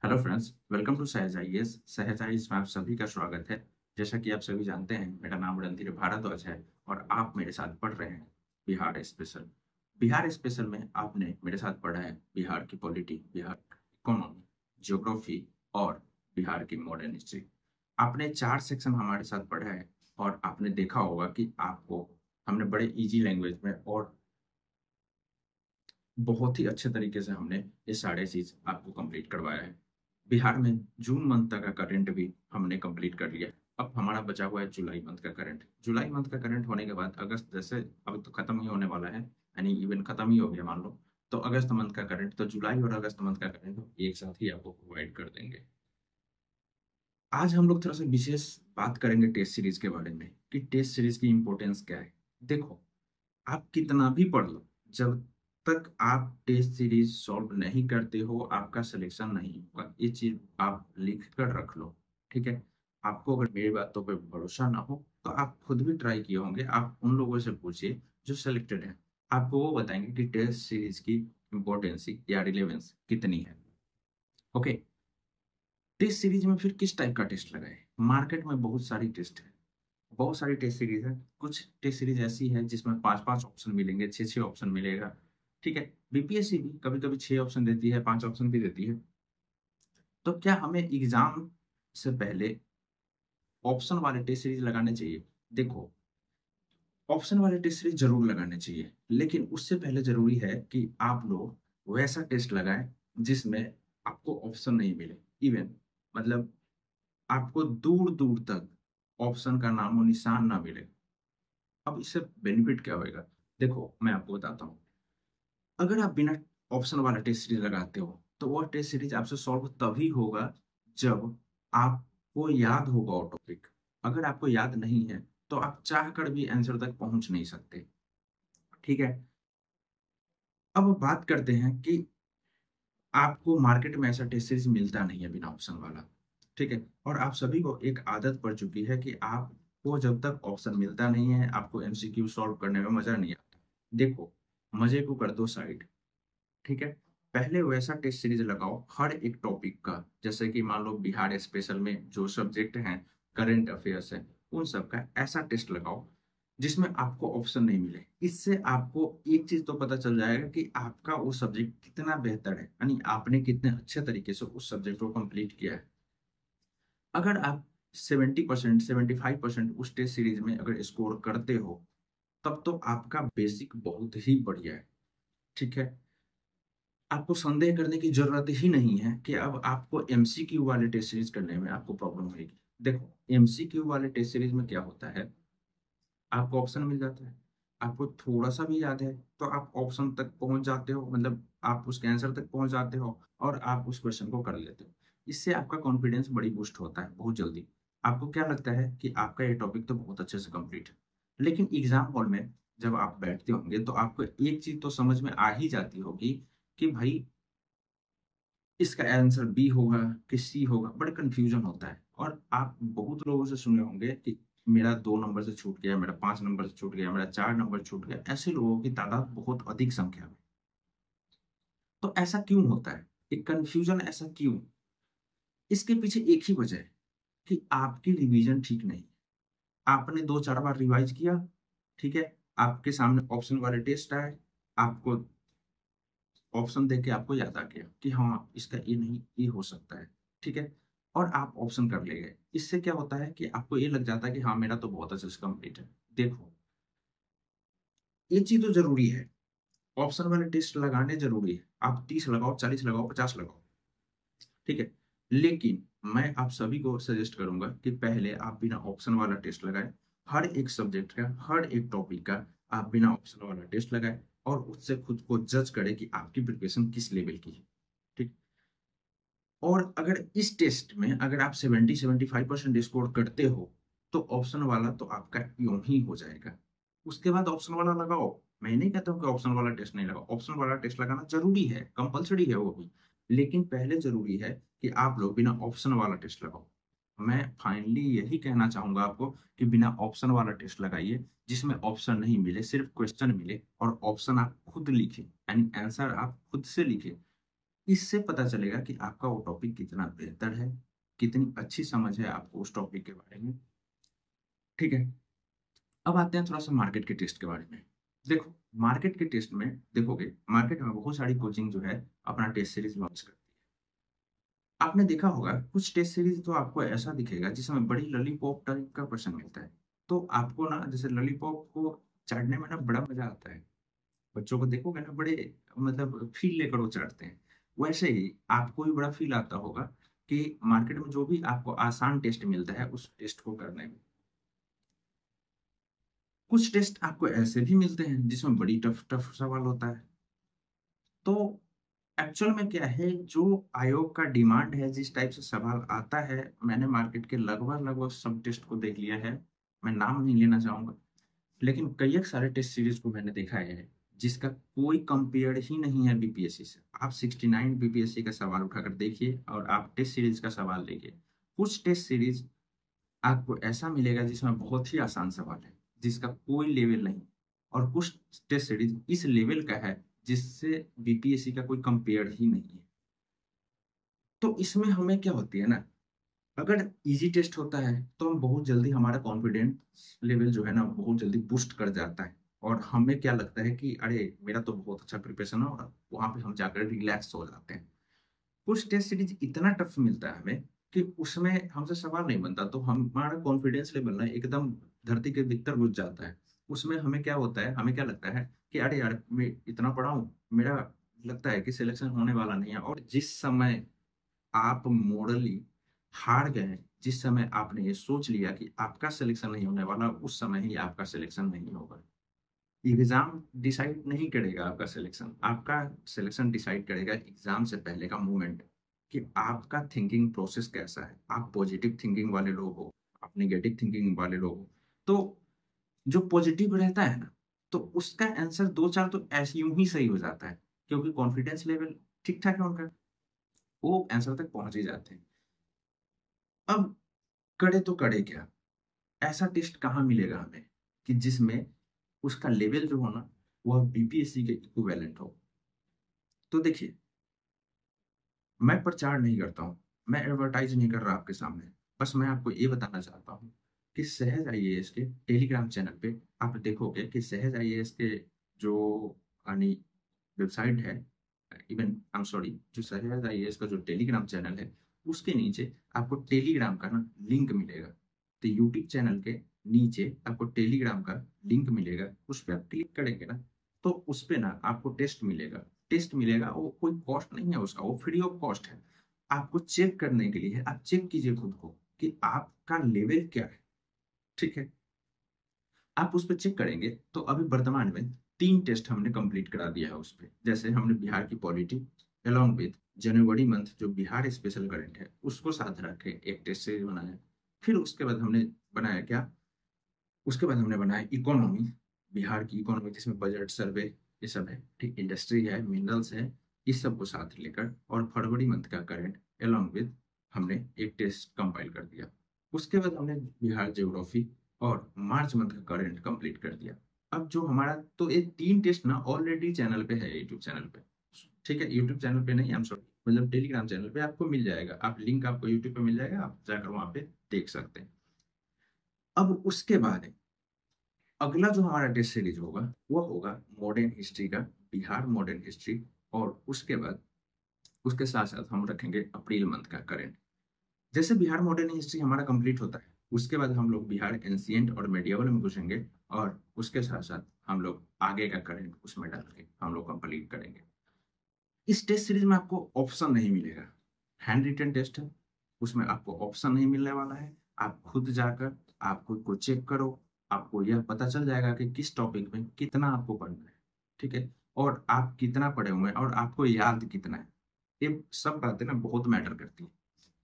Hello friends, welcome to सहज IAS. सहज IAS में आप सभी का स्वागत है। जैसा कि आप सभी जानते हैं, मेरा नाम रणधीर भारद्वाज है और आप मेरे साथ पढ़ रहे हैं बिहार स्पेशल। बिहार स्पेशल में आपने मेरे साथ पढ़ा है बिहार की पॉलिटी, बिहार इकोनॉमी, ज्योग्राफी और बिहार की मॉडर्न हिस्ट्री। आपने 4 सेक्शन हमारे साथ पढ़ा है और आपने देखा होगा कि आपको हमने बड़े इजी लैंग्वेज में और बहुत ही अच्छे तरीके से हमने ये सारे चीज आपको कंप्लीट करवाया है। बिहार में जून मंथ तक का करंट भी हमने कंप्लीट कर लिया। अब हमारा बचा हुआ है जुलाई मंथ का करंट। जुलाई मंथ का करंट होने के बाद अगस्त, जैसे अब तो खत्म ही होने वाला है, यानी इवन खत्म ही हो गया मान लो, तो अगस्त मंथ का करंट, तो जुलाई और अगस्त मंथ का करंट हम एक साथ ही आपको प्रोवाइड कर देंगे। आज हम लोग थोड़ा सा विशेष बात करेंगे टेस्ट सीरीज के बारे में कि टेस्ट सीरीज की इंपॉर्टेंस क्या है। देखो, आप कितना भी पढ़ लो, जब तक आप टेस्ट सीरीज सॉल्व नहीं करते हो आपका सिलेक्शन नहीं होगा। ये चीज आप लिख कर रख लो, ठीक है। आपको अगर मेरी बातों पे भरोसा ना हो तो आप खुद भी ट्राई किए होंगे, आप उन लोगों से पूछिए जो सिलेक्टेड है। आपको वो बताएंगे कि टेस्ट सीरीज की इम्पोर्टेंस या रिलेवेंस कितनी है। ओके। टेस्ट सीरीज में फिर किस टाइप का टेस्ट लगाए? मार्केट में बहुत सारी टेस्ट है, बहुत सारी टेस्ट सीरीज है। कुछ टेस्ट सीरीज ऐसी है जिसमें पांच पांच ऑप्शन मिलेंगे, छह छह ऑप्शन मिलेगा, ठीक है। बीपीएससी भी कभी कभी छह ऑप्शन देती है, पांच ऑप्शन भी देती है। तो क्या हमें एग्जाम से पहले ऑप्शन वाले टेस्ट सीरीज लगाने चाहिए? देखो, ऑप्शन वाले टेस्ट सीरीज जरूर लगाने चाहिए, लेकिन उससे पहले जरूरी है कि आप लोग वैसा टेस्ट लगाएं जिसमें आपको ऑप्शन नहीं मिले। इवन मतलब आपको दूर दूर तक ऑप्शन का नामो निशान ना मिले। अब इससे बेनिफिट क्या होएगा? देखो, मैं आपको बताता हूँ। अगर आप बिना ऑप्शन वाला टेस्ट सीरीज लगाते हो तो वह टेस्ट सीरीज आपसे सॉल्व तभी होगा जब आपको याद होगा वो टॉपिक। अगर आपको याद नहीं है तो आप चाह कर भी आंसर तक पहुंच नहीं सकते, ठीक है। अब बात करते हैं कि आपको मार्केट में ऐसा टेस्ट सीरीज मिलता नहीं है बिना ऑप्शन वाला, ठीक है। और आप सभी को एक आदत पड़ चुकी है कि आपको जब तक ऑप्शन मिलता नहीं है आपको एमसीक्यू सॉल्व करने में मजा नहीं आता। देखो, मजे को कर दो साइड, ठीक है। पहले वैसा टेस्ट सीरीज लगाओ हर एक टॉपिक का, जैसे कि मान लो बिहार स्पेशल में जो सब्जेक्ट हैं, करंट अफेयर्स है, उन सब का ऐसा टेस्ट लगाओ जिसमें आपको ऑप्शन नहीं मिले। इससे आपको एक चीज तो पता चल जाएगा कि आपका वो सब्जेक्ट कितना बेहतर है, यानी आपने कितने अच्छे तरीके से उस सब्जेक्ट को कंप्लीट किया है। अगर आप 70%, 75% उस टेस्ट सीरीज में अगर स्कोर करते हो तब तो आपका बेसिक बहुत ही बढ़िया है, ठीक है। आपको संदेह करने की जरूरत ही नहीं है कि अब आपको एमसीक्यू वाले टेस्ट सीरीज करने में आपको प्रॉब्लम होगी। देखो, एमसीक्यू वाले टेस्ट सीरीज में क्या होता है, आपको ऑप्शन मिल जाता है, आपको थोड़ा सा भी याद है तो आप ऑप्शन तक पहुंच जाते हो, मतलब आप उसके आंसर तक पहुंच जाते हो और आप उस क्वेश्चन को कर लेते हो। इससे आपका कॉन्फिडेंस बड़ी बूस्ट होता है बहुत जल्दी। आपको क्या लगता है कि आपका ये टॉपिक तो बहुत अच्छे से कंप्लीट है। लेकिन एग्जाम हॉल में जब आप बैठते होंगे तो आपको एक चीज तो समझ में आ ही जाती होगी कि भाई इसका आंसर बी होगा कि सी होगा। बड़े कंफ्यूजन होता है। और आप बहुत लोगों से सुने होंगे कि मेरा 2 नंबर से छूट गया, मेरा 5 नंबर से छूट गया, मेरा 4 नंबर छूट गया। ऐसे लोगों की तादाद बहुत अधिक संख्या में। तो ऐसा क्यों होता है? एक कंफ्यूजन ऐसा क्यों? इसके पीछे एक ही वजह है कि आपकी रिवीजन ठीक नहीं। आपने 2 4 बार रिवाइज किया, ठीक है। आपके सामने ऑप्शन वाले टेस्ट आए, आपको ऑप्शन देख के आपको याद आ गया कि हाँ इसका ये नहीं, ये हो सकता है, ठीक है। और आप ऑप्शन कर ले गए। इससे क्या होता है कि आपको ये लग जाता है कि हाँ मेरा तो बहुत अच्छे से कंप्लीट है। देखो, ये चीज तो जरूरी है, ऑप्शन वाले टेस्ट लगाने जरूरी है। आप 30 लगाओ, 40 लगाओ, 50 लगाओ, ठीक है। लेकिन मैं आप सभी को सजेस्ट करूंगा कि पहले आप बिना ऑप्शन वाला टेस्ट लगाए। हर एक सब्जेक्ट का, हर एक टॉपिक का आप बिना ऑप्शन वाला टेस्ट लगाए और उससे खुद को जज करें कि आपकी प्रिपरेशन किस लेवल की है, ठीक। और अगर इस टेस्ट में अगर आप 70 75% स्कोर करते हो तो ऑप्शन वाला तो आपका यूं ही हो जाएगा। उसके बाद ऑप्शन वाला लगाओ। मैं नहीं कहता हूँ कि ऑप्शन वाला टेस्ट नहीं लगाओ, ऑप्शन वाला टेस्ट लगाना जरूरी है, कंपलसरी है वो भी। लेकिन पहले जरूरी है कि आप लोग बिना ऑप्शन वाला टेस्ट लगाओ। मैं फाइनली यही कहना चाहूंगा आपको कि बिना ऑप्शन वाला टेस्ट लगाइए जिसमें ऑप्शन नहीं मिले, सिर्फ क्वेश्चन मिले और ऑप्शन आप खुद लिखें, यानी आंसर आप खुद से लिखें। इससे पता चलेगा कि आपका वो टॉपिक कितना बेहतर है, कितनी अच्छी समझ है आपको उस टॉपिक के बारे में। ठीक है, अब आते हैं थोड़ा सा मार्केट के टेस्ट के बारे में। देखो, मार्केट के टेस्ट में देखोगे, मार्केट में बहुत सारी कोचिंग जो है अपना टेस्ट सीरीज लॉन्च करती है। आपने देखा होगा कुछ टेस्ट सीरीज तो आपको ऐसा दिखेगा जिसमें बड़ी लॉलीपॉप टाइप का क्वेश्चन मिलता है। तो आपको ना जैसे लॉलीपॉप को चाटने में ना बड़ा मजा आता है। बच्चों को देखोगे ना, बड़े मतलब फील लेकर वो चढ़ते हैं। वैसे ही आपको भी बड़ा फील आता होगा कि मार्केट में जो भी आपको आसान टेस्ट मिलता है उस टेस्ट को करने में। कुछ टेस्ट आपको ऐसे भी मिलते हैं जिसमें बड़ी टफ टफ सवाल होता है। तो एक्चुअल में क्या है, जो आयोग का डिमांड है, जिस टाइप से सवाल आता है, मैंने मार्केट के लगभग लगभग सब टेस्ट को देख लिया है। मैं नाम नहीं लेना चाहूंगा, लेकिन कई एक सारे टेस्ट सीरीज को मैंने देखा है जिसका कोई कंपेयर ही नहीं है बीपीएससी से। आप 69 बीपीएससी का सवाल उठाकर देखिए और आप टेस्ट सीरीज का सवाल देखिए। कुछ टेस्ट सीरीज आपको ऐसा मिलेगा जिसमें बहुत ही आसान सवाल है, जिसका कोई लेवल नहीं। और कुछ टेस्ट सीरीज इस लेवल का है जिससे बीपीएससी का कोई कंपेयर ही नहीं है। तो इसमें हमें क्या होती है ना, अगर इजी टेस्ट होता है तो हम बहुत जल्दी, हमारा कॉन्फिडेंस लेवल जो है ना बहुत जल्दी बूस्ट कर जाता है। और हमें क्या लगता है कि अरे मेरा तो बहुत अच्छा प्रिपरेशन है, और वहां पे हम जाकर रिलैक्स हो जाते हैं। कुछ टेस्ट सीरीज इतना टफ मिलता है हमें कि उसमें हमसे सवाल नहीं बनता, तो हमारा कॉन्फिडेंस लेवल ना एकदम धरती के भीतर घुस जाता है। उसमें हमें क्या होता है, हमें क्या लगता है कि अरे यार मैं इतना पढ़ा हूँ, मेरा लगता है कि सिलेक्शन होने वाला नहीं है। और जिस समय आप मोरली हार गए, जिस समय आपने ये सोच लिया कि आपका सिलेक्शन नहीं होने वाला, उस समय ही आपका सिलेक्शन नहीं होगा। एग्जाम डिसाइड नहीं करेगा आपका सिलेक्शन, आपका सिलेक्शन डिसाइड करेगा एग्जाम से पहले का मोमेंट, कि आपका थिंकिंग प्रोसेस कैसा है। आप पॉजिटिव थिंकिंग वाले लोग हो, आप नेगेटिव थिंकिंग वाले लोग हो। तो जो पॉजिटिव रहता है ना, तो उसका आंसर दो चार तो ऐसे यूं ही सही हो जाता है, क्योंकि कॉन्फिडेंस लेवल ठीक ठाक है उनका, वो आंसर तक पहुंच ही जाते हैं। अब करे तो करे क्या, ऐसा टेस्ट कहाँ मिलेगा हमें कि जिसमें उसका लेवल जो हो ना वह बीपीएससी के इक्विवेलेंट हो। तो देखिए, मैं प्रचार नहीं करता हूँ, मैं एडवर्टाइज नहीं कर रहा आपके सामने। बस मैं आपको ये बताना चाहता हूँ कि सहज आईएएस के टेलीग्राम चैनल पे आप देखोगे कि सहज आईएएस के जो यानी वेबसाइट है, इवन आई एम सॉरी, जो सहज आईएएस का जो टेलीग्राम चैनल है, उसके नीचे आपको टेलीग्राम का ना लिंक मिलेगा। तो यूट्यूब चैनल के नीचे आपको टेलीग्राम का लिंक मिलेगा, उस पर आप क्लिक करेंगे ना, तो उस पे ना आपको टेस्ट मिलेगा। टेस्ट मिलेगा, वो कोई कॉस्ट नहीं है उसका, वो फ्री ऑफ कॉस्ट है। आपको चेक करने के लिए है, आप चेक कीजिए खुद को कि आपका लेवल क्या है। ठीक है, आप उस पर चेक करेंगे तो अभी वर्तमान में 3 टेस्ट हमने कंप्लीट करा दिया है उस पर। जैसे हमने बिहार की polity along with January month जो बिहार स्पेशल करंट है उसको साथ रख के एक टेस्ट सीरीज बनाया। फिर उसके बाद हमने बनाया क्या, उसके बाद हमने बनाया इकोनॉमी, बिहार की इकोनॉमी जिसमें बजट सर्वे ये सब है, ठीक, इंडस्ट्री है, मिनरल्स है, इस सब को साथ लेकर। और फरवरी मंथ का करंट अलॉन्ग विद हमने एक टेस्ट कंपाइल कर दिया। उसके बाद हमने बिहार ज्योग्राफी और मार्च मंथ का करंट कंप्लीट कर दिया। अब जो हमारा, तो ये 3 टेस्ट ना ऑलरेडी चैनल पे है, यूट्यूब चैनल पे। ठीक है, यूट्यूब चैनल पे नहीं, आई एम सॉरी, मतलब टेलीग्राम चैनल पे आपको मिल जाएगा। आप लिंक आपको यूट्यूब पे मिल जाएगा, आप जाकर वहां पे देख सकते हैं। अब उसके बाद अगला जो हमारा टेस्ट सीरीज होगा वो होगा मॉडर्न हिस्ट्री का, बिहार मॉडर्न हिस्ट्री। और उसके बाद उसके साथ साथ हम रखेंगे अप्रैल मंथ का करंट। जैसे बिहार मॉडर्न हिस्ट्री हमारा कंप्लीट होता है, उसके बाद हम लोग बिहार एंशिएंट और मेडिएवल में घुसेंगे। और उसके साथ साथ हम लोग आगे का करंट उसमें डाल के हम लोग कंप्लीट करेंगे। इस टेस्ट सीरीज में आपको ऑप्शन नहीं मिलेगा, हैंड रिटन टेस्ट है, उसमें आपको ऑप्शन नहीं मिलने वाला है। आप खुद जाकर आप खुद को चेक करो, आपको यह पता चल जाएगा कि किस टॉपिक में कितना आपको पढ़ना है। ठीक है, और आप कितना पढ़े हुए हैं और आपको याद कितना है, ये सब बातें ना बहुत मैटर करती है।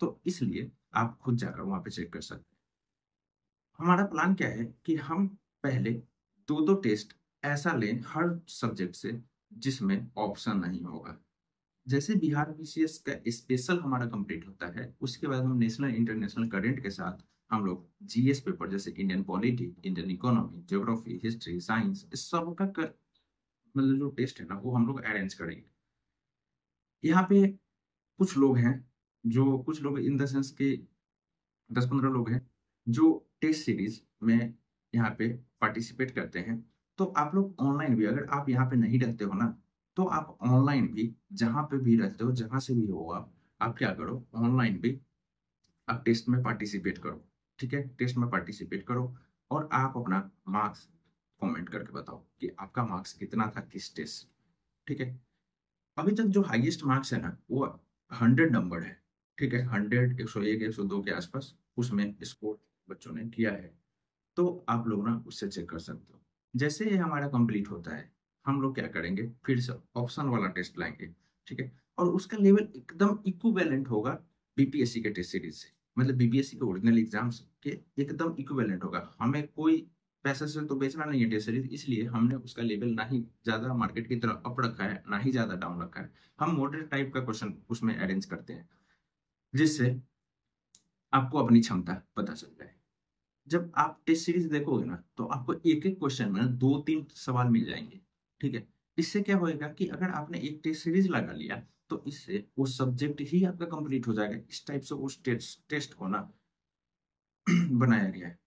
तो इसलिए आप खुद जाकर वहां पे चेक कर सकते हैं। हमारा प्लान क्या है कि हम पहले दो दो टेस्ट ऐसा लें हर सब्जेक्ट से जिसमें ऑप्शन नहीं होगा। जैसे बिहार बीसीएस का स्पेशल हमारा कंप्लीट होता है, उसके बाद हम नेशनल इंटरनेशनल करंट के साथ हम लोग जीएस पेपर जैसे Indian polity, Indian economy, geography, history, science, इस सब का मतलब जो टेस्ट है ना वो हम लोग अरेंज करेंगे। यहाँ पे कुछ लोग हैं, जो कुछ लोग इन द सेंस के 10-15 लोग हैं, जो टेस्ट सीरीज में यहाँ पे पार्टिसिपेट करते हैं। तो आप लोग ऑनलाइन भी, अगर आप यहाँ पे नहीं रहते हो ना, तो आप ऑनलाइन भी जहाँ पे भी रहते हो, जहाँ से भी हो आप क्या करो, ऑनलाइन भी आप टेस्ट में पार्टिसिपेट करो। ठीक है, टेस्ट में पार्टिसिपेट करो और आप अपना मार्क्स कमेंट करके बताओ कि आपका मार्क्स कितना था किस टेस्ट। ठीक है, अभी तक जो हाईएस्ट मार्क्स है ना वो 100 नंबर है। ठीक है, 100, 101, 102 के आसपास उसमें स्कोर बच्चों ने किया है। तो आप लोग ना उससे चेक कर सकते हो। जैसे ये हमारा कंप्लीट होता है, हम लोग क्या करेंगे, फिर से ऑप्शन वाला टेस्ट लाएंगे। ठीक है, और उसका लेवल एकदम इक्विवेलेंट होगा बीपीएससी के टेस्ट सीरीज से। मतलब बीपीएससी के ओरिजिनल एग्जाम्स के एकदम इक्विवेलेंट होगा। हमें कोई पैसे से तो बेचना नहीं है टेस्ट सीरीज, इसलिए हमने उसका लेवल ना ही ज्यादा मार्केट की तरह अप रखा है, ना ही ज्यादा डाउन रखा है। हम मॉडरेट टाइप का क्वेश्चन उसमें अरेंज करते हैं, जिससे आपको अपनी क्षमता पता चल जाए। जब आप टेस्ट सीरीज देखोगे ना, तो आपको एक एक क्वेश्चन में 2-3 सवाल मिल जाएंगे। ठीक है, इससे क्या होएगा कि अगर आपने एक टेस्ट सीरीज लगा लिया, तो इससे वो सब्जेक्ट ही आपका कंप्लीट हो जाएगा। इस टाइप से उस टेस्ट को ना बनाया गया है।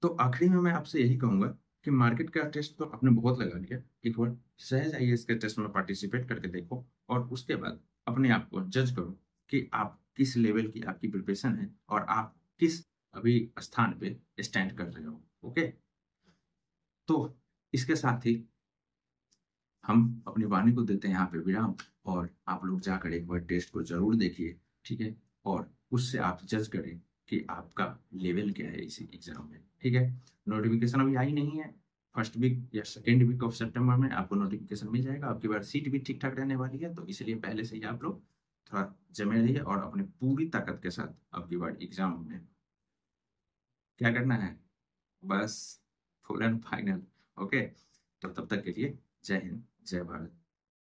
तो आखिरी में मैं आपसे यही कहूंगा कि मार्केट का टेस्ट तो आपने बहुत लगा लिया, एक बार सहज आईएएस के टेस्ट में पार्टिसिपेट करके देखो, और उसके बाद अपने आप को जज करो कि आप किस लेवल की आपकी प्रिपरेशन है और आप किस अभी स्थान पे स्टैंड कर रहे हो। ओके, तो इसके साथ ही हम अपनी वाणी को देते हैं यहाँ पे विराम, और आप लोग जाकर एक बार टेस्ट को जरूर देखिए। ठीक है, और उससे आप जज करें कि आपका लेवल क्या है इसी एग्जाम में। ठीक है, नोटिफिकेशन अभी आई नहीं है। फर्स्ट वीक या सेकेंड वीक ऑफ सितंबर में आपको नोटिफिकेशन मिल जाएगा। आपकी बार सीट भी ठीक ठाक रहने वाली है, तो इसलिए पहले से ही आप लोग थोड़ा जमे रहिए और अपनी पूरी ताकत के साथ आपकी बार एग्जाम में क्या करना है, बस फुल एंड फाइनल। ओके, तो तब तक के लिए जय हिंद, जय भारत।